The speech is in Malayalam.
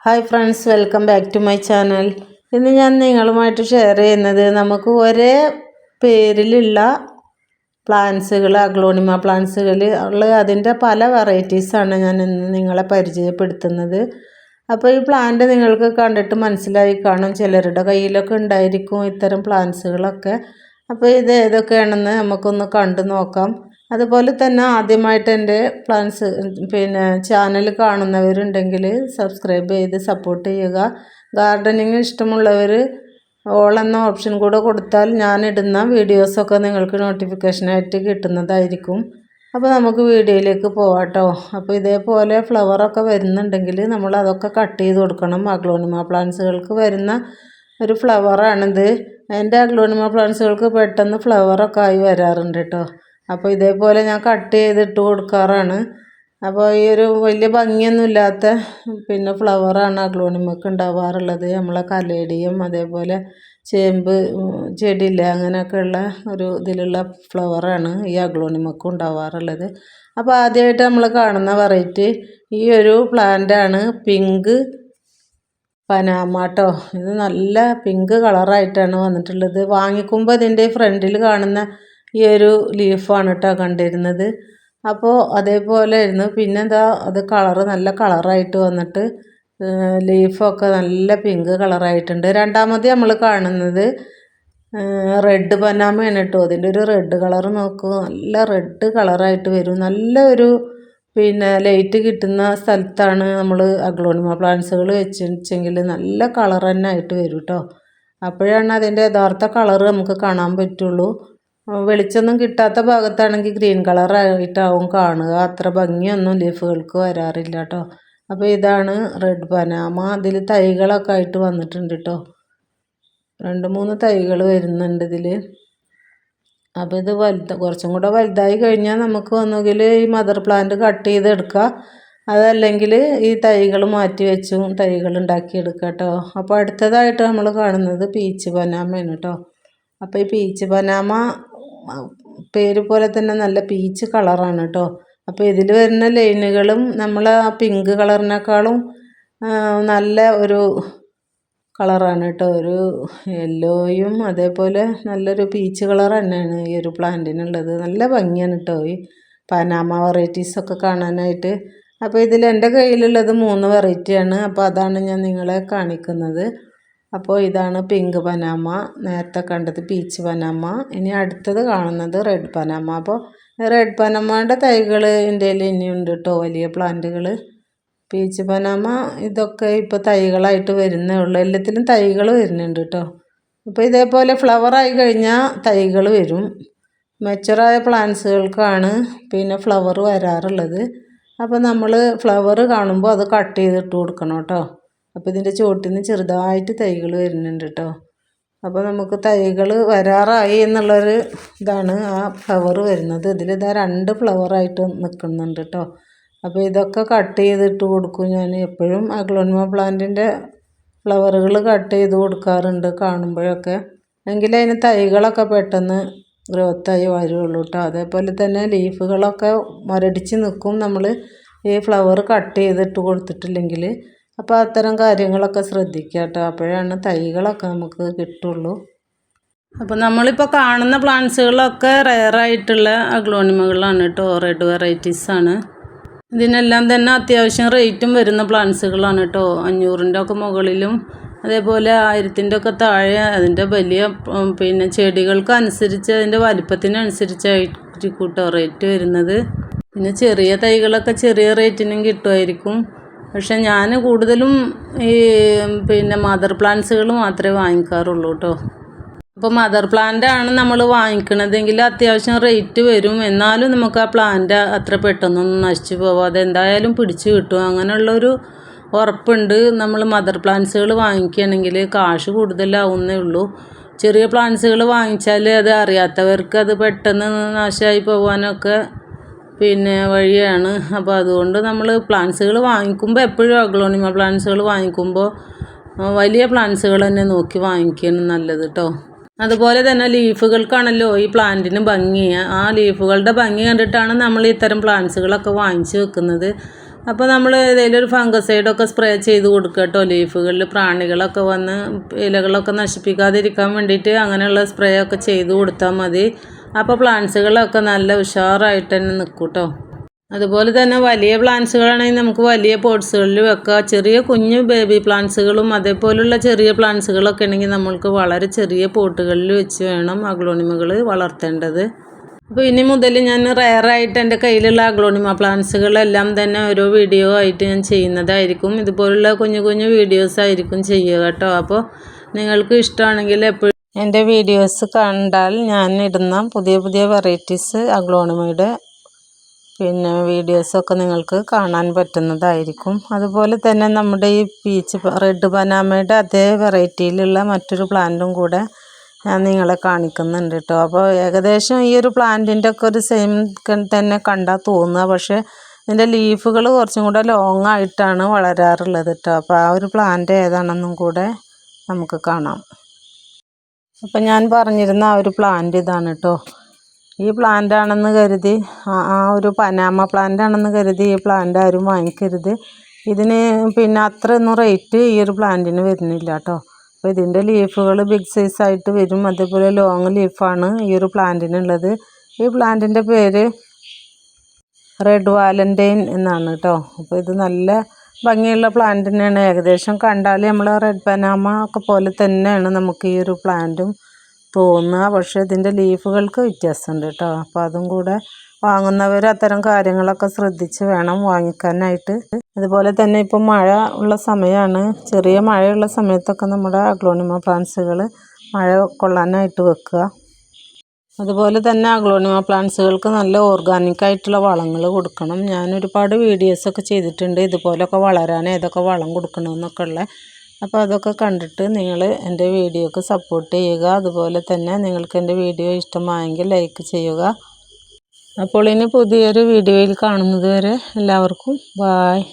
Hi friends, welcome back to my channel. ഇന്ന് ഞാൻ നിങ്ങളുമായിട്ട് ഷെയർ ചെയ്യുന്നത് നമുക്ക് ഒരേ പേരിലുള്ള പ്ലാന്റ്സുകൾ, അഗ്ലോണിമ പ്ലാന്റ്സുകൾ ഉള്ള അതിൻ്റെ പല വെറൈറ്റീസാണ് ഞാൻ ഇന്ന് നിങ്ങളെ പരിചയപ്പെടുത്തുന്നത്. അപ്പോൾ ഈ പ്ലാന്റ് നിങ്ങൾക്ക് കണ്ടിട്ട് മനസ്സിലായി കാണും, ചിലരുടെ കയ്യിലൊക്കെ ഉണ്ടായിരിക്കും ഇത്തരം പ്ലാന്റ്സുകളൊക്കെ. അപ്പോൾ ഇത് ഏതൊക്കെയാണെന്ന് നമുക്കൊന്ന് കണ്ടു നോക്കാം. അതുപോലെ തന്നെ ആദ്യമായിട്ട് എൻ്റെ ചാനൽ കാണുന്നവരുണ്ടെങ്കിൽ സബ്സ്ക്രൈബ് ചെയ്ത് സപ്പോർട്ട് ചെയ്യുക. ഗാർഡനിങ് ഇഷ്ടമുള്ളവർ ഓൾ എന്ന ഓപ്ഷൻ കൂടെ കൊടുത്താൽ ഞാനിടുന്ന വീഡിയോസൊക്കെ നിങ്ങൾക്ക് നോട്ടിഫിക്കേഷനായിട്ട് കിട്ടുന്നതായിരിക്കും. അപ്പോൾ നമുക്ക് വീഡിയോയിലേക്ക് പോവാം കേട്ടോ. അപ്പോൾ ഇതേപോലെ ഫ്ലവറൊക്കെ വരുന്നുണ്ടെങ്കിൽ നമ്മൾ അതൊക്കെ കട്ട് ചെയ്ത് കൊടുക്കണം. അഗ്ലോണിമ പ്ലാന്റ്സുകൾക്ക് വരുന്ന ഒരു ഫ്ലവറാണിത്. എൻ്റെ അഗ്ലോണിമ പ്ലാന്റ്സുകൾക്ക് പെട്ടെന്ന് ഫ്ലവറൊക്കെ ആയി വരാറുണ്ട് കേട്ടോ. അപ്പോൾ ഇതേപോലെ ഞാൻ കട്ട് ചെയ്തിട്ട് കൊടുക്കാറാണ്. അപ്പോൾ ഈ ഒരു വലിയ ഭംഗിയൊന്നുമില്ലാത്ത ഫ്ലവറാണ് അഗ്ലോണിമക്ക് ഉണ്ടാവാറുള്ളത്. നമ്മളെ കലേഡിയം, അതേപോലെ ചേമ്പ് ചെടിയില്ല, അങ്ങനെയൊക്കെയുള്ള ഒരു ഇതിലുള്ള ഫ്ലവറാണ് ഈ അഗ്ലോണിമക്ക് ഉണ്ടാവാറുള്ളത്. അപ്പോൾ ആദ്യമായിട്ട് നമ്മൾ കാണുന്ന വെറൈറ്റി ഈ ഒരു പ്ലാന്റാണ്, പിങ്ക് പനാമ കേട്ടോ. ഇത് നല്ല പിങ്ക് കളറായിട്ടാണ് വന്നിട്ടുള്ളത്. വാങ്ങിക്കുമ്പോൾ ഇതിൻ്റെ ഫ്രണ്ടിൽ കാണുന്ന ഈ ഒരു ലീഫാണ് കേട്ടോ കണ്ടിരുന്നത്. അപ്പോൾ അതേപോലെ ആയിരുന്നു. പിന്നെ എന്താ, അത് കളറ് നല്ല കളറായിട്ട് വന്നിട്ട് ലീഫൊക്കെ നല്ല പിങ്ക് കളറായിട്ടുണ്ട്. രണ്ടാമത് നമ്മൾ കാണുന്നത് റെഡ് പനാമയാണ് കേട്ടോ. അതിൻ്റെ ഒരു റെഡ് കളർ നോക്കൂ, നല്ല റെഡ് കളറായിട്ട് വരും. നല്ല ഒരു ലൈറ്റ് കിട്ടുന്ന സ്ഥലത്താണ് നമ്മൾ അഗ്ലോണിമ പ്ലാന്റ്സുകൾ വെച്ചെങ്കിൽ നല്ല കളർ തന്നെ ആയിട്ട് വരും കേട്ടോ. അപ്പോഴാണ് അതിൻ്റെ യഥാർത്ഥ കളറ് നമുക്ക് കാണാൻ പറ്റുള്ളൂ. വെളിച്ചമൊന്നും കിട്ടാത്ത ഭാഗത്താണെങ്കിൽ ഗ്രീൻ കളറായിട്ടാവും കാണുക. അത്ര ഭംഗിയൊന്നും ലീഫുകൾക്ക് വരാറില്ല കേട്ടോ. അപ്പോൾ ഇതാണ് റെഡ് പനാമ. അതിൽ തൈകളൊക്കെ ആയിട്ട് വന്നിട്ടുണ്ട് കേട്ടോ. 2-3 തൈകൾ വരുന്നുണ്ട് ഇതിൽ. അപ്പോൾ ഇത് കുറച്ചും കൂടെ വലുതായി കഴിഞ്ഞാൽ നമുക്ക് ഒന്നുകിൽ ഈ മദർ പ്ലാന്റ് കട്ട് ചെയ്തെടുക്കുക, അതല്ലെങ്കിൽ ഈ തൈകൾ മാറ്റി വെച്ചും തൈകൾ ഉണ്ടാക്കിയെടുക്കുക കേട്ടോ. അപ്പോൾ അടുത്തതായിട്ട് നമ്മൾ കാണുന്നത് പീച്ച് പനാമയാണ് കേട്ടോ. അപ്പോൾ ഈ പീച്ച് പനാമ പേര് പോലെ തന്നെ നല്ല പീച്ച് കളറാണ് കേട്ടോ. അപ്പോൾ ഇതിൽ വരുന്ന ലൈനുകളും നമ്മൾ ആ പിങ്ക് കളറിനേക്കാളും നല്ല ഒരു കളറാണ് കേട്ടോ. ഒരു യെല്ലോയും അതേപോലെ നല്ലൊരു പീച്ച് കളർ തന്നെയാണ് ഈ ഒരു പ്ലാന്റിനുള്ളത്. നല്ല ഭംഗിയാണ് കേട്ടോ ഈ പനാമ വെറൈറ്റീസൊക്കെ കാണാനായിട്ട്. അപ്പോൾ ഇതിൽ എൻ്റെ കയ്യിലുള്ളത് 3 വെറൈറ്റിയാണ്. അപ്പോൾ അതാണ് ഞാൻ നിങ്ങളെ കാണിക്കുന്നത്. അപ്പോൾ ഇതാണ് പിങ്ക് പനാമ, നേരത്തെ കണ്ടത് പീച്ച് പനാമ. ഇനി അടുത്തത് കാണുന്നത് റെഡ് പനാമ. അപ്പോൾ റെഡ് പനാമയുടെ തൈകൾ എൻ്റെ കയ്യിൽ ഇനിയുണ്ട് കേട്ടോ, വലിയ പ്ലാന്റുകൾ. പീച്ച് പനാമ ഇതൊക്കെ ഇപ്പോൾ തൈകളായിട്ട് വരുന്നേ ഉള്ളൂ. എല്ലാത്തിലും തൈകൾ വരുന്നുണ്ട് കേട്ടോ. അപ്പോൾ ഇതേപോലെ ഫ്ലവറായി കഴിഞ്ഞാൽ തൈകൾ വരും. മെച്ചുറായ പ്ലാന്റ്സുകൾക്കാണ് ഫ്ലവർ വരാറുള്ളത്. അപ്പോൾ നമ്മൾ ഫ്ലവർ കാണുമ്പോൾ അത് കട്ട് ചെയ്തിട്ട് കൊടുക്കണം കേട്ടോ. അപ്പോൾ ഇതിൻ്റെ ചുവട്ടിൽ നിന്ന് ചെറുതായിട്ട് തൈകൾ വരുന്നുണ്ട് കേട്ടോ. അപ്പോൾ നമുക്ക് തൈകൾ വരാറായി എന്നുള്ളൊരു ഇതാണ് ആ ഫ്ലവർ വരുന്നത്. ഇതിലിതാ 2 ഫ്ലവറായിട്ട് നിൽക്കുന്നുണ്ട് കേട്ടോ. അപ്പോൾ ഇതൊക്കെ കട്ട് ചെയ്തിട്ട് കൊടുക്കും ഞാൻ എപ്പോഴും. അഗ്ലോണിമ പ്ലാന്റിൻ്റെ ഫ്ലവറുകൾ കട്ട് ചെയ്ത് കൊടുക്കാറുണ്ട് കാണുമ്പോഴൊക്കെ. എങ്കിലും അതിന് തൈകളൊക്കെ പെട്ടെന്ന് ഗ്രോത്തായി വരുള്ളൂ കേട്ടോ. അതേപോലെ തന്നെ ലീഫുകളൊക്കെ മുരടിച്ച് നിൽക്കും നമ്മൾ ഈ ഫ്ലവർ കട്ട് ചെയ്തിട്ട് കൊടുത്തിട്ടില്ലെങ്കിൽ. അപ്പോൾ അത്തരം കാര്യങ്ങളൊക്കെ ശ്രദ്ധിക്കുക കേട്ടോ. അപ്പോഴാണ് തൈകളൊക്കെ നമുക്ക് കിട്ടുള്ളൂ. അപ്പോൾ നമ്മളിപ്പോൾ കാണുന്ന പ്ലാന്റ്സുകളൊക്കെ റെയറായിട്ടുള്ള അഗ്ലോണിമകളാണ് കേട്ടോ. റെഡ് വെറൈറ്റീസാണ്. ഇതിനെല്ലാം തന്നെ അത്യാവശ്യം റേറ്റും വരുന്ന പ്ലാന്റ്സുകളാണ് കേട്ടോ. 500-ൻ്റെ ഒക്കെ മുകളിലും അതേപോലെ 1000-ൻ്റെ ഒക്കെ താഴെ. അതിൻ്റെ വലിയ ചെടികൾക്ക് അനുസരിച്ച് അതിൻ്റെ വലിപ്പത്തിനനുസരിച്ചായിരിക്കും കേട്ടോ റേറ്റ് വരുന്നത്. പിന്നെ ചെറിയ തൈകളൊക്കെ ചെറിയ റേറ്റിനും കിട്ടുമായിരിക്കും. പക്ഷെ ഞാൻ കൂടുതലും ഈ മദർ പ്ലാന്റ്സുകൾ മാത്രമേ വാങ്ങിക്കാറുള്ളൂ കേട്ടോ. അപ്പോൾ മദർ പ്ലാന്റാണ് നമ്മൾ വാങ്ങിക്കണതെങ്കിൽ അത്യാവശ്യം റേറ്റ് വരും. എന്നാലും നമുക്ക് ആ പ്ലാന്റ് അത്ര പെട്ടെന്നൊന്നും നശിച്ചു പോവാതെ എന്തായാലും പിടിച്ച് കിട്ടും, അങ്ങനെയുള്ളൊരു ഉറപ്പുണ്ട്. നമ്മൾ മദർ പ്ലാന്റ്സുകൾ വാങ്ങിക്കുകയാണെങ്കിൽ കാശ് കൂടുതലാവുന്നേ ഉള്ളൂ. ചെറിയ പ്ലാന്റ്സുകൾ വാങ്ങിച്ചാൽ അത് അറിയാത്തവർക്ക് അത് പെട്ടെന്ന് നാശമായി പോകാനൊക്കെ വഴിയാണ്. അപ്പോൾ അതുകൊണ്ട് നമ്മൾ പ്ലാന്റ്സുകൾ വാങ്ങിക്കുമ്പോൾ എപ്പോഴും അഗ്ലോണിമ പ്ലാന്റ്സുകൾ വാങ്ങിക്കുമ്പോൾ വലിയ പ്ലാന്റ്സുകൾ തന്നെ നോക്കി വാങ്ങിക്കുകയാണ് നല്ലത് കേട്ടോ. അതുപോലെ തന്നെ ലീഫുകൾക്കാണല്ലോ ഈ പ്ലാന്റിന് ഭംഗി. ആ ലീഫുകളുടെ ഭംഗി കണ്ടിട്ടാണ് നമ്മൾ ഇത്തരം പ്ലാന്റ്സുകളൊക്കെ വാങ്ങിച്ച് വെക്കുന്നത്. അപ്പോൾ നമ്മൾ ഏതെങ്കിലും ഒരു ഫംഗസൈഡൊക്കെ സ്പ്രേ ചെയ്ത് കൊടുക്കുക കേട്ടോ. ലീഫുകളിൽ പ്രാണികളൊക്കെ വന്ന് ഇലകളൊക്കെ നശിപ്പിക്കാതിരിക്കാൻ വേണ്ടിയിട്ട് അങ്ങനെയുള്ള സ്പ്രേ ഒക്കെ ചെയ്ത് കൊടുത്താൽ മതി. അപ്പോൾ പ്ലാന്റ്സുകളൊക്കെ നല്ല ഉഷാറായിട്ട് തന്നെ നിൽക്കും കേട്ടോ. അതുപോലെ തന്നെ വലിയ പ്ലാന്റ്സുകളാണെങ്കിൽ നമുക്ക് വലിയ പോട്ട്സുകളിൽ വെക്കുക. ചെറിയ കുഞ്ഞു ബേബി പ്ലാന്റ്സുകളും അതേപോലുള്ള ചെറിയ പ്ലാന്റ്സുകളൊക്കെ ഉണ്ടെങ്കിൽ നമ്മൾക്ക് വളരെ ചെറിയ പോട്ടുകളിൽ വെച്ച് വേണം അഗ്ലോണിമകൾ വളർത്തേണ്ടത്. അപ്പോൾ ഇനി മുതൽ ഞാൻ റെയറായിട്ട് എൻ്റെ കയ്യിലുള്ള അഗ്ലോണിമ പ്ലാന്റ്സുകളെല്ലാം തന്നെ ഓരോ വീഡിയോ ആയിട്ട് ഞാൻ ചെയ്യുന്നതായിരിക്കും. ഇതുപോലുള്ള കുഞ്ഞു കുഞ്ഞു വീഡിയോസ് ആയിരിക്കും ചെയ്യുക കേട്ടോ. അപ്പോൾ നിങ്ങൾക്ക് ഇഷ്ടമാണെങ്കിൽ എപ്പോഴും എൻ്റെ വീഡിയോസ് കണ്ടാൽ ഞാൻ ഇടുന്ന പുതിയ പുതിയ വെറൈറ്റീസ് അഗ്ലോണിമയുടെ വീഡിയോസൊക്കെ നിങ്ങൾക്ക് കാണാൻ പറ്റുന്നതായിരിക്കും. അതുപോലെ തന്നെ നമ്മുടെ ഈ പീച്ച് റെഡ് ബനാമയുടെ അതേ വെറൈറ്റിയിലുള്ള മറ്റൊരു പ്ലാന്റും കൂടെ ഞാൻ നിങ്ങളെ കാണിക്കുന്നുണ്ട് കേട്ടോ. അപ്പോൾ ഏകദേശം ഈ ഒരു പ്ലാന്റിൻ്റെ ഒക്കെ ഒരു സെയിം തന്നെ കണ്ടാൽ തോന്നുക, പക്ഷേ ഇതിൻ്റെ ലീഫുകൾ കുറച്ചും കൂടെ ലോങ് ആയിട്ടാണ് വളരാറുള്ളത് കേട്ടോ. അപ്പോൾ ആ ഒരു പ്ലാന്റ് ഏതാണെന്നും കൂടെ നമുക്ക് കാണാം. അപ്പം ഞാൻ പറഞ്ഞിരുന്ന ആ ഒരു പ്ലാന്റ് ഇതാണ് കേട്ടോ. ഈ പ്ലാന്റ് ആണെന്ന് കരുതി ആ ഒരു പനാമ പ്ലാന്റ് ആണെന്ന് കരുതി ഈ പ്ലാന്റ് ആരും വാങ്ങിക്കരുത്. ഇതിന് അത്രയൊന്നും റേറ്റ് ഈ ഒരു പ്ലാന്റിന് വരുന്നില്ല കേട്ടോ. അപ്പോൾ ഇതിൻ്റെ ലീഫുകൾ ബിഗ് സൈസായിട്ട് വരും. അതേപോലെ ലോങ് ലീഫാണ് ഈ ഒരു പ്ലാന്റിനുള്ളത്. ഈ പ്ലാന്റിൻ്റെ പേര് റെഡ് വാലൻറ്റൈൻ എന്നാണ് കേട്ടോ. അപ്പോൾ ഇത് നല്ല ഭംഗിയുള്ള പ്ലാന്റ് തന്നെയാണ്. ഏകദേശം കണ്ടാൽ നമ്മൾ റെഡ് പനാമ ഒക്കെ പോലെ തന്നെയാണ് നമുക്ക് ഈ ഒരു പ്ലാന്റും തോന്നുക. പക്ഷേ ഇതിൻ്റെ ലീഫുകൾക്ക് വ്യത്യാസമുണ്ട് കേട്ടോ. അപ്പോൾ അതും കൂടെ വാങ്ങുന്നവർ അത്തരം കാര്യങ്ങളൊക്കെ ശ്രദ്ധിച്ച് വേണം വാങ്ങിക്കാനായിട്ട്. അതുപോലെ തന്നെ ഇപ്പോൾ മഴ ഉള്ള സമയമാണ്. ചെറിയ മഴയുള്ള സമയത്തൊക്കെ നമ്മുടെ അഗ്ലോണിമ പ്ലാന്റ്സുകൾ മഴ കൊള്ളാനായിട്ട് വെക്കുക. അതുപോലെ തന്നെ അഗ്ലോണിമ പ്ലാന്റ്സുകൾക്ക് നല്ല ഓർഗാനിക്കായിട്ടുള്ള വളങ്ങൾ കൊടുക്കണം. ഞാൻ ഒരുപാട് വീഡിയോസൊക്കെ ചെയ്തിട്ടുണ്ട് ഇതുപോലൊക്കെ വളരാൻ ഏതൊക്കെ വളം കൊടുക്കണമെന്നൊക്കെ ഉള്ളത്. അപ്പോൾ അതൊക്കെ കണ്ടിട്ട് നിങ്ങൾ എൻ്റെ വീഡിയോക്ക് സപ്പോർട്ട് ചെയ്യുക. അതുപോലെ തന്നെ നിങ്ങൾക്ക് എൻ്റെ വീഡിയോ ഇഷ്ടമായെങ്കിൽ ലൈക്ക് ചെയ്യുക. അപ്പോൾ ഇനി പുതിയൊരു വീഡിയോയിൽ കാണുന്നത് വരെ എല്ലാവർക്കും ബായ്.